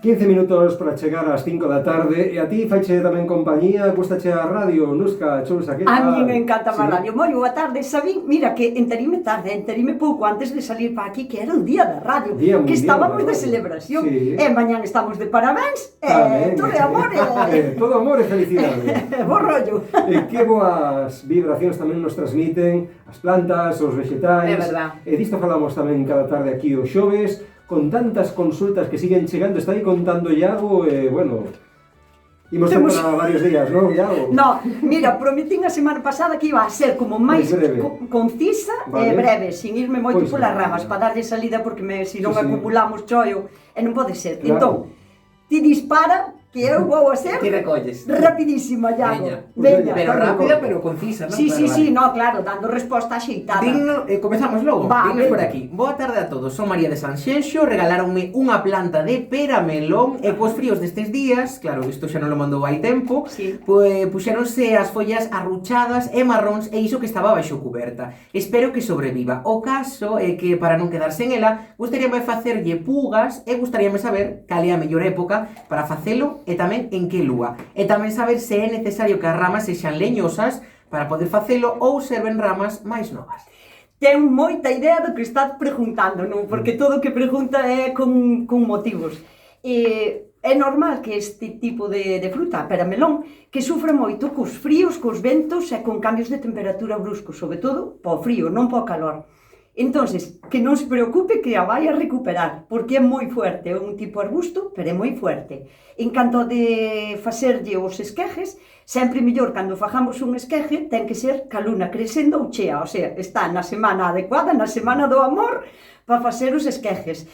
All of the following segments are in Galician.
15 minutos para chegar ás 5 da tarde. E a ti faiche tamén compañía, gustache a radio, Nusca, Chousa, que A tal? mí me encanta Sí. a radio. Moi boa tarde, Sabín. Mira que enteríme tarde, enteríme pouco antes de salir para aquí, que era o día da radio, Día que mundial estábamos da de radio. celebración. Sí. E mañán estamos de parabéns, Tamén. todo é amor, Todo amor e felicidade. bo rollo. E que boas vibracións tamén nos transmiten as plantas, os vegetais. É verdad. E disto falamos tamén cada tarde aquí os xoves, con tantas consultas que siguen chegando. Está aí contando Iago, e, bueno, imos ter para varios días, non, Iago? No, mira, prometín a semana pasada que iba a ser como máis breve. concisa Vale. e breve, sin irme moito Pois polas non. ramas, para darlle salida, porque se non Sí, sí. acumulamos chollo, e non pode ser. Claro. Entón, ti dispara, que eu vou a ser Ti recolles. rapidísima, Iago. Veña. Pero rápida, pero concisa, non? Sí, Claro, sí, vale. sí, no, claro, dando resposta axeitada. Comezamos logo. Va, Dignos venga. por aquí. Boa tarde a todos. Son María de Sanxenxo. Regaláronme unha planta de pera melón e cos fríos destes días, claro, isto xa non lo mandou hai tempo, Sí. pues puxéronse as follas arruchadas e marróns e iso que estaba baixo cuberta. Espero que sobreviva. O caso é que para non quedarse en ela, gustaríame facerlle pugas e gustaríame saber cal é a mellor época para facelo e tamén en que lúa. E tamén saber se é necesario que as ramas sexan leñosas para poder facelo ou serven ramas máis novas. Ten moita idea do que estás preguntando, non? Porque todo o que pregunta é con motivos. É normal que este tipo de fruta, a pera melón, que sufre moito cos fríos, cos ventos e con cambios de temperatura bruscos, sobre todo po frío, non po calor. Entonces, que non se preocupe que a vai a recuperar, porque é moi fuerte, é un tipo arbusto, pero é moi fuerte. En canto de facerlle os esquejes, sempre mellor cando fajamos un esqueje, ten que ser ca luna crecendo ou chea, o sea, está na semana adecuada, na semana do amor, para facer os esquejes.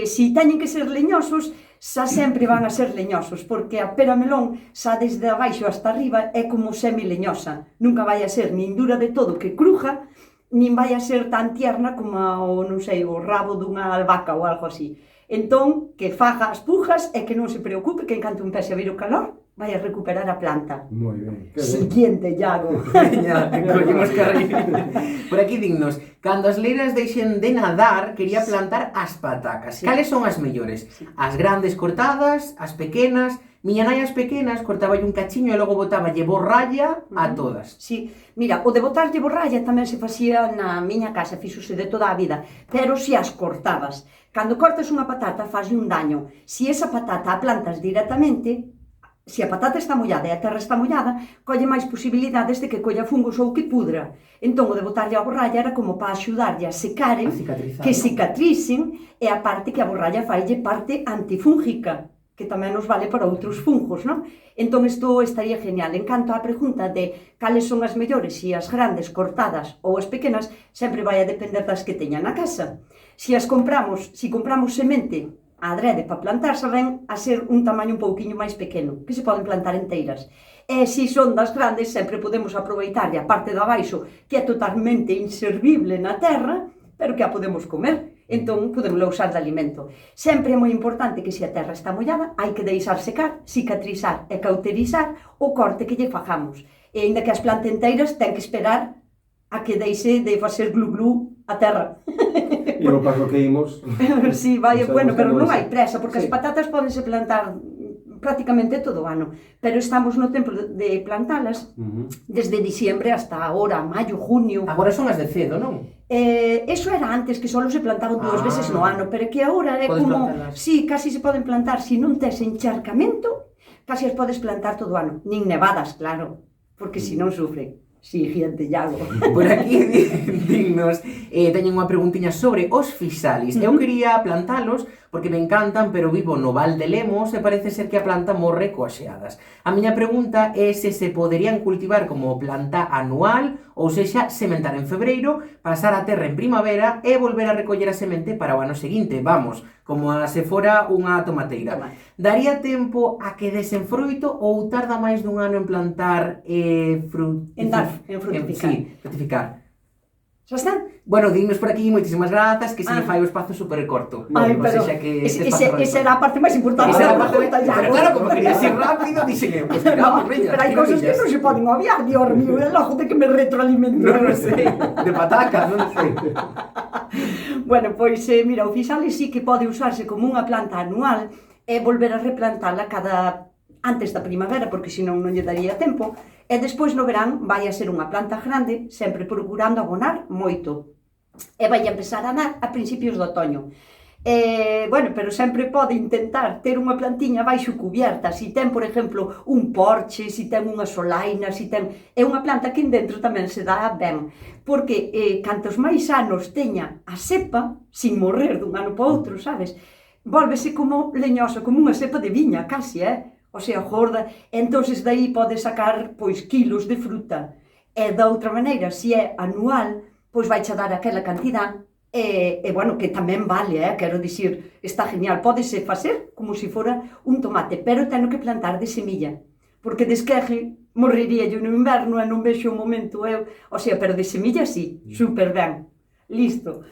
Si teñen que ser leñosos, xa sempre van a ser leñosos, porque a pera melón, xa desde abaixo hasta arriba, é como semi-leñosa. Nunca vai a ser nin dura de todo que cruja, nin vai a ser tan tierna como o, non sei, o rabo dunha albahaca ou algo así. Entón, que faga as pujas e que non se preocupe que en canto empece a vir o calor, vai a recuperar a planta. Moi ben, que ben. Siguiente, Iago. Veña, collemos carril. Por aquí dignos. Cando as leiras deixen de nadar, quería plantar as patacas. Sí. Cales son as mellores? As grandes cortadas, as pequenas. Miña nai as pequenas cortaballe un cachiño e logo botaballe borralla a todas. Sí, mira, o de botarlle borralla tamén se facía na miña casa, fixose de toda a vida, pero se as cortabas. Cando cortas unha patata, faslle un daño. Se esa patata a plantas directamente, se a patata está mollada e a terra está mollada, colle máis posibilidades de que colla fungos ou que pudra. Entón, o de botarlle a borralla era como para axudarlle a secaren, A cicatrizar, que non? cicatricen, e a parte que a borralla faille parte antifúngica, que tamén nos vale para outros fungos, non? Entón, isto estaría genial. En canto á pregunta de cales son as mellores, se as grandes, cortadas ou as pequenas, sempre vai a depender das que teña na casa. Se compramos semente a adrede para plantar, saben a ser un tamaño un pouquiño máis pequeno, que se poden plantar enteiras. E se son das grandes, sempre podemos aproveitarlle a parte de abaixo, que é totalmente inservible na terra, pero que a podemos comer. Entón, podemos usar de alimento. Sempre é moi importante que se a terra está mollada, hai que deixar secar, cicatrizar e cauterizar o corte que lle fajamos. E ainda que as plante enteiras, ten que esperar a que deixe de facer glu-glu a terra. E o paso que imos. Sí, vai, Sabemos bueno, pero que non non hai presa, porque sí. as patatas podense plantar prácticamente todo o ano, pero estamos no tempo de plantalas desde diciembre hasta agora, maio, junio. Agora son as de cedo, non? Eso era antes, que só se plantaban dúas veces no ano, pero que agora é Podes como... plantalas. Sí, casi se poden plantar, se non tes encharcamento, casi as podes plantar todo o ano. Nin nevadas, claro, porque se non sufren. Siguiente, Iago. Por aquí, dignos, teñen unha preguntiña sobre os fisalis. Eu quería plantalos porque me encantan, pero vivo no Val de Lemos e parece ser que a planta morre coas xeadas. A miña pregunta é se poderían cultivar como planta anual, ou sexa, sementar en febreiro, pasar a terra en primavera e volver a recoller a semente para o ano seguinte. Vamos, como se fora unha tomateira. Daría tempo a que desen froito ou tarda máis dun ano en plantar En frutificar. Sí, frutificar. Xa está? Bueno, dignos por aquí, moitísimas grazas, que se me fai o espazo super corto. Ai, Non pero sexa que esa era a parte máis importante Esa era da a parte pregunta, Pero Iago. claro, como quería ser rápido, dixen eu, pues No, tiramos, veña, pero hai cosas que non se poden obviar, Dios mío, é logo de que me retroalimento. Non sei, de patacas, non sei. Bueno, pois, mira, o fixales sí que pode usarse como unha planta anual e volver a replantala antes da primavera, porque senón non lle daría tempo, e despois no verán vai a ser unha planta grande, sempre procurando abonar moito. E vai a empezar a dar a principios do otoño. Bueno, pero sempre pode intentar ter unha plantiña baixo cubierta, si ten, por exemplo, un porche, si ten unha solaina, si ten... É unha planta que dentro tamén se dá ben, porque cantos máis anos teña a cepa, sin morrer dun ano para outro, sabes? Volvese como leñosa, como unha cepa de viña, casi, o sea, gorda, e entonces daí pode sacar, pois, kilos de fruta. E da outra maneira, se é anual, pois vai che dar aquela cantidad. Bueno, que tamén vale, quero dicir, está genial, pódese facer como se fora un tomate, pero teno que plantar de semilla, porque de esqueje morrería yo no inverno e non vexo o momento eu, o sea, pero de semilla sí, super ben, listo.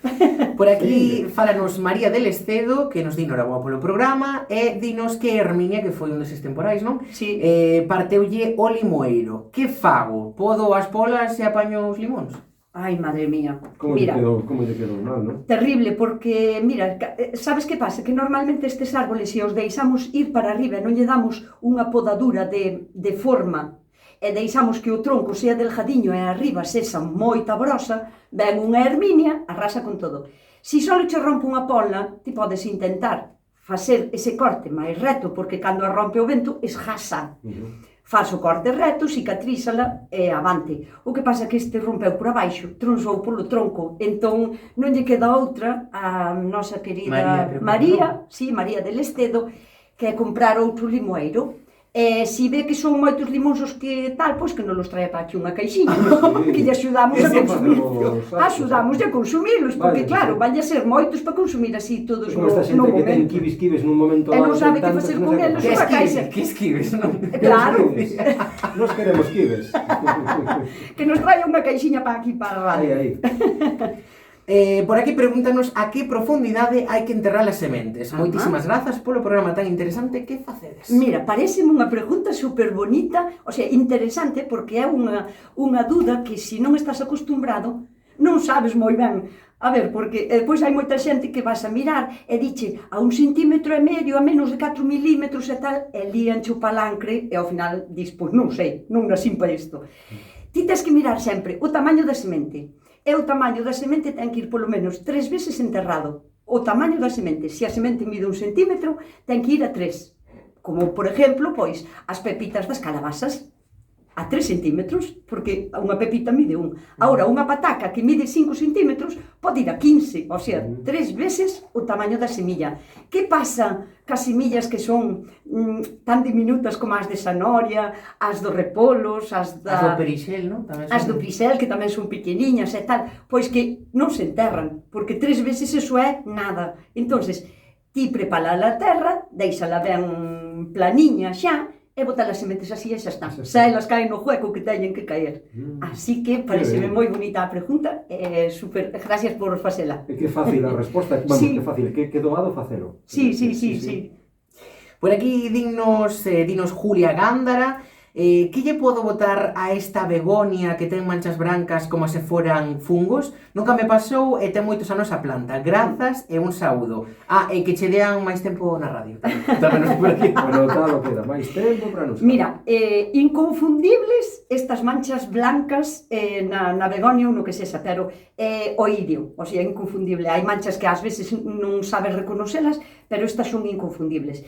Por aquí falanos María del Estedo, que nos di noraboa polo programa, e dinos que Herminia, que foi un deses temporais, non? Sí. Parteulle o limoeiro. Que fago? Podo as polas e apaño os limóns? Ai, madre mía, Como mira, te quedou mal, non? terrible, porque, mira, sabes que pasa? Que normalmente estes árboles, se os deixamos ir para arriba e non lle damos unha podadura de forma e deixamos que o tronco sea delgadiño e arriba sexa moita brosa, ven unha Herminia, arrasa con todo. Si só che rompe unha pola, ti podes intentar facer ese corte máis reto, porque cando a rompe o vento, esjasa. Faz o corte reto, cicatrízala e avante. O que pasa é que este rompeu por abaixo, tronzou polo tronco, entón non lle queda outra a nosa querida María del Estedo, que é comprar outro limoeiro. E se ve que son moitos limóns os que tal, pois que non los trae para aquí unha caixinha, que lle axudamos a consumirlos. Axudamos a consumirlos, porque claro, van a ser moitos para consumir así todos no momento. Como esta xente que ten kibis nun momento... E non sabe que facer con eles unha caixa. Que esquives, non? Claro. Nos queremos kibes. Que nos traia unha caixinha para aquí, para a radio. Aí. Por aquí pregúntanos a que profundidade hai que enterrar as sementes. Moitísimas grazas polo programa tan interesante. Que facedes? Mira, pareceme unha pregunta super bonita, o sea, interesante, porque é unha duda que se non estás acostumbrado, non sabes moi ben. A ver, porque depois hai moita xente que vas a mirar e diche a 1,5 cm, a menos de 4 milímetros e tal, e líanche o palancre e ao final dis, pois non sei, non nasin para isto. Ti tens que mirar sempre o tamaño da semente. E o tamaño da semente ten que ir polo menos 3 veces enterrado. O tamaño da semente, se a semente mide 1 centímetro, ten que ir a 3. Como, por exemplo, pois, as pepitas das calabazas, a 3 centímetros, porque unha pepita mide 1. Agora, unha pataca que mide 5 centímetros pode ir a 15, o sea, 3 veces o tamaño da semilla. Que pasa cas semillas que son tan diminutas como as de Sanoria, as do Repolos, as do Perixel, non? As do Perixel, que tamén son pequeniñas e tal, pois que non se enterran, porque 3 veces eso é nada. Entonces, ti prepara a terra, deixala ben planiña xa, e botar as sementes así e xa está. Xa elas caen no hueco que teñen que caer. Así que pareceme moi bonita a pregunta e super, gracias por facela. E que fácil a resposta, vamos, que fácil, que doado facelo. Sí. Por aquí dinos Julia Gándara, que lle podo botar a esta begonia que ten manchas brancas como se foran fungos? Nunca me pasou e ten moitos anos a planta. Grazas e un saúdo. E que che dean máis tempo na radio. Tamén nos por aquí. Pero tal o queda, máis tempo para nos... Mira, inconfundibles estas manchas blancas na begonia ou no que sexa, pero oídio, o sea, inconfundible. Hai manchas que ás veces non sabes reconocelas, pero estas son inconfundibles.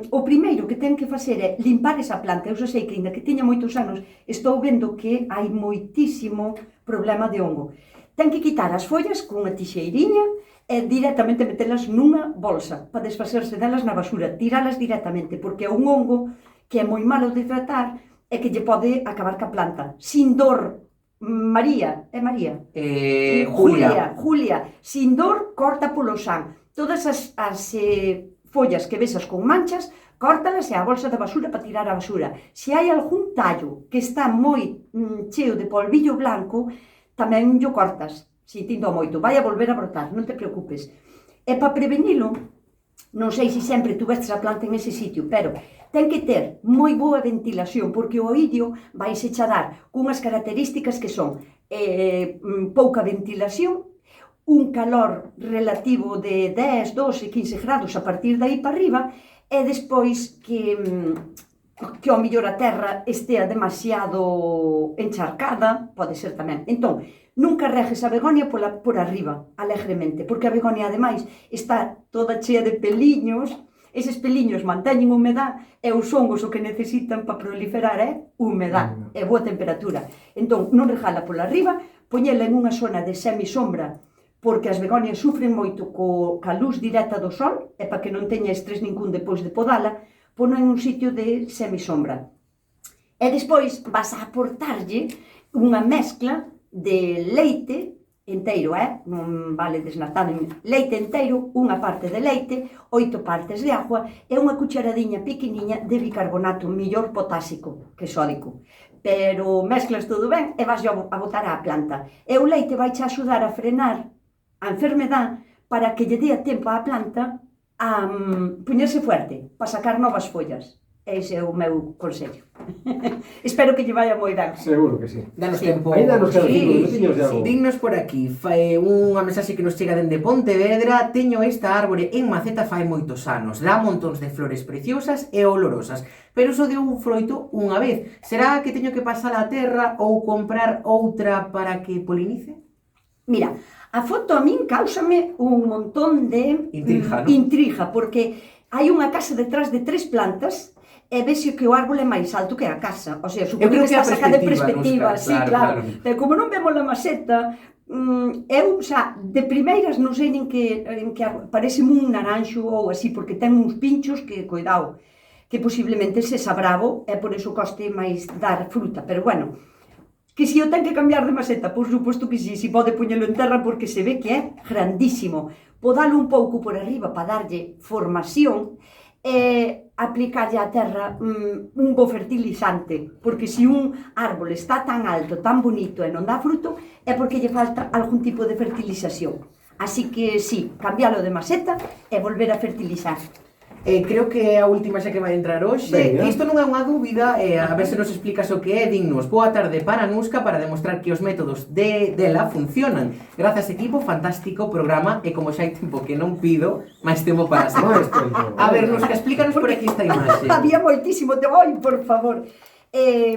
O primeiro que ten que facer é limpar esa planta. Eu xa sei que, ainda que teña moitos anos, estou vendo que hai moitísimo problema de hongo. Ten que quitar as follas con unha tixeiriña e directamente metelas nunha bolsa para desfacerse delas na basura, tiralas directamente, porque é un hongo que é moi malo de tratar e que lle pode acabar ca planta. Sin dor, María, é María? Julia, sin dor, corta polo san. Todas as follas que vexas con manchas, córtalas e a bolsa da basura para tirar a basura. Se hai algún tallo que está moi cheo de polvillo blanco, tamén yo cortas, se tinto moito, vai a volver a brotar, non te preocupes. E para prevenilo, non sei se sempre tu vestes a planta en ese sitio, pero ten que ter moi boa ventilación, porque o oídio vai se dar cunhas características que son pouca ventilación, un calor relativo de 10, 12, 15 grados a partir de aí para arriba, e despois que ao mellor a terra estea demasiado encharcada, pode ser tamén. Entón, nunca regues a begonia por arriba, alegremente, porque a begonia, ademais, está toda chea de peliños, eses peliños manteñen humedad e os hongos o que necesitan para proliferar é humedad e boa temperatura. Entón, non regala pola arriba, poñela en unha zona de semisombra, porque as begonias sufren moito ca luz directa do sol, e para que non teña estrés ningún depois de podala, pono en un sitio de semisombra. E despois vas a aportarlle unha mezcla de leite enteiro, non vale desnatado, leite enteiro, unha parte de leite, 8 partes de agua e unha cucharadiña pequeniña de bicarbonato, mellor potásico que sódico. Pero mezclas todo ben e vas a botar á planta. E o leite vai a axudar a frenar a enfermedad para que lle dé tempo á planta a poñerse fuerte, para sacar novas follas. Ese é o meu consello. Espero que lle vaya moi ben. Seguro que sí. Danos tempo. Ainda nos quedan 5 minutiños de algo. Dignos por aquí. Unha mensaxe que nos chega dende Pontevedra. Teño esta árbore en maceta fai moitos anos. Dá montóns de flores preciosas e olorosas, pero só deu un froito unha vez. Será que teño que pasar a terra ou comprar outra para que polinice? Mira, a foto a min cáusame un montón de intriga, porque hai unha casa detrás de 3 plantas e vese que o árbol é máis alto que a casa. O sea, supoño que está sacada de perspectiva, sí, claro. Pero como non vemos a maceta, eu, xa, de primeiras non sei nin que parece un naranxo ou así, porque ten uns pinchos que, cuidado, que posiblemente se bravo e por iso coste máis dar fruta. Pero bueno, que si o ten que cambiar de maceta, por suposto que si pode poñelo en terra porque se ve que é grandísimo. Podalo un pouco por arriba para darlle formación e aplicarlle á terra un bo fertilizante, porque se un árbol está tan alto, tan bonito e non dá fruto, é porque lle falta algún tipo de fertilización. Así que sí, cambialo de maceta e volver a fertilizar. Creo que é a última xa que vai entrar hoxe. Isto non é unha dúbida, a ver se nos explicas o que é. Dignos, boa tarde para Nusca para demostrar que os métodos dela funcionan. Grazas, equipo, fantástico programa, e como xa hai tempo que non pido, máis tempo para ser. A ver, Nusca, explícanos por aquí esta imaxe. Había moitísimo, por favor.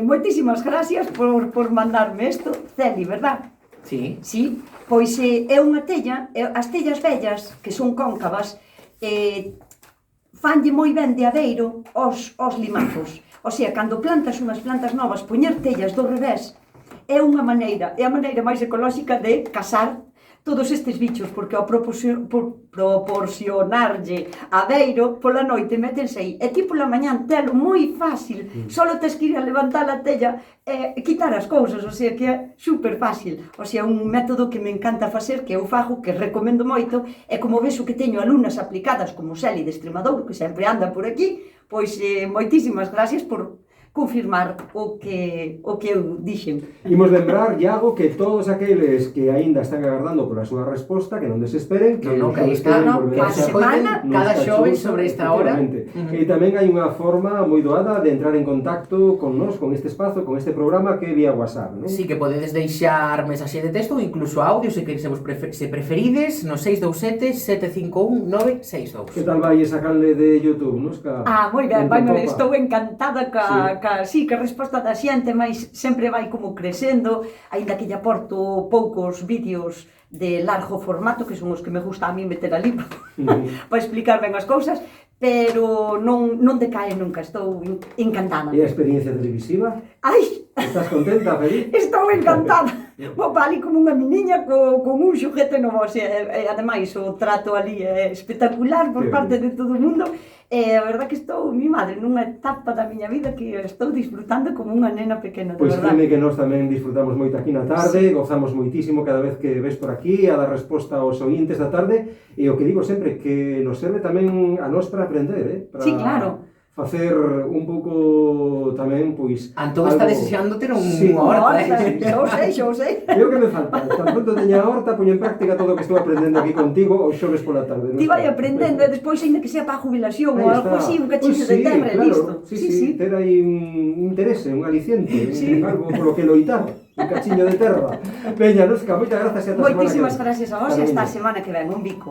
Moitísimas gracias por mandarme isto. Celi, verdad? Sí. Sí, pois é unha tella, as tellas vellas, que son cóncavas, fanlle moi ben de adeiro aos limazos. O sea, cando plantas unhas plantas novas, poñer tellas do revés é unha maneira, é a maneira máis ecolóxica de casar todos estes bichos, porque ao proporcionarlle adeiro, pola noite métense aí. E ti pola mañán telo moi fácil, só tes que ir a levantar a tella e quitar as cousas, o sea que é super fácil. O sea, un método que me encanta facer, que eu fago, que recomendo moito, e como ves o que teño alumnas aplicadas como Celi de Extremadura, que sempre anda por aquí, pois moitísimas gracias por confirmar o que eu dixen. Imos lembrar, Iago, que todos aqueles que aínda están agardando pola súa resposta, que non desesperen, que aí está, cada xoves sobre esta hora. E tamén hai unha forma moi doada de entrar en contacto con nós, con este espazo, con este programa, que é vía WhatsApp, non? Sí, que podedes deixar mensaxe de texto ou incluso audio, se preferides, no 627 751 962. Que tal vai esa canle de YouTube, nos? Moi ben, estou encantada que a resposta da xente, mas sempre vai como crecendo, aínda que lle aporto poucos vídeos de largo formato, que son os que me gusta a mí meter ali para explicar ben as cousas, pero non decae nunca, estou encantada. E a experiencia televisiva? Ai! Estás contenta, feliz? Estou encantada! Vou ali como unha meniña con un xuguete novo, e ademais o trato ali é espectacular por parte de todo o mundo. E a verdad que estou, mi madre, nunha etapa da miña vida que estou disfrutando como unha nena pequena, de verdad. Pois que nós tamén disfrutamos moito aquí na tarde, gozamos moitísimo cada vez que ves por aquí a dar resposta aos ointes da tarde, e o que digo sempre, que nos serve tamén a nós para aprender, para... Sí, claro. Facer un pouco tamén, pois... Antón está desexando ter unha horta, Xa o sei. É o que me falta. Tan pronto teña a horta, poño en práctica todo o que estou aprendendo aquí contigo os xoves pola tarde. Ti vai aprendendo, e despois, ainda que sea para a jubilación ou algo así, un cachillo de terra, listo. Sí, ter aí un interese, un aliciente, algo polo que loitar. un cachiño de terra. Veña, Nusca, moitas grazas e ata a semana que ven. Moitísimas gracias a vos e Cariño. hasta a semana que ven, un bico.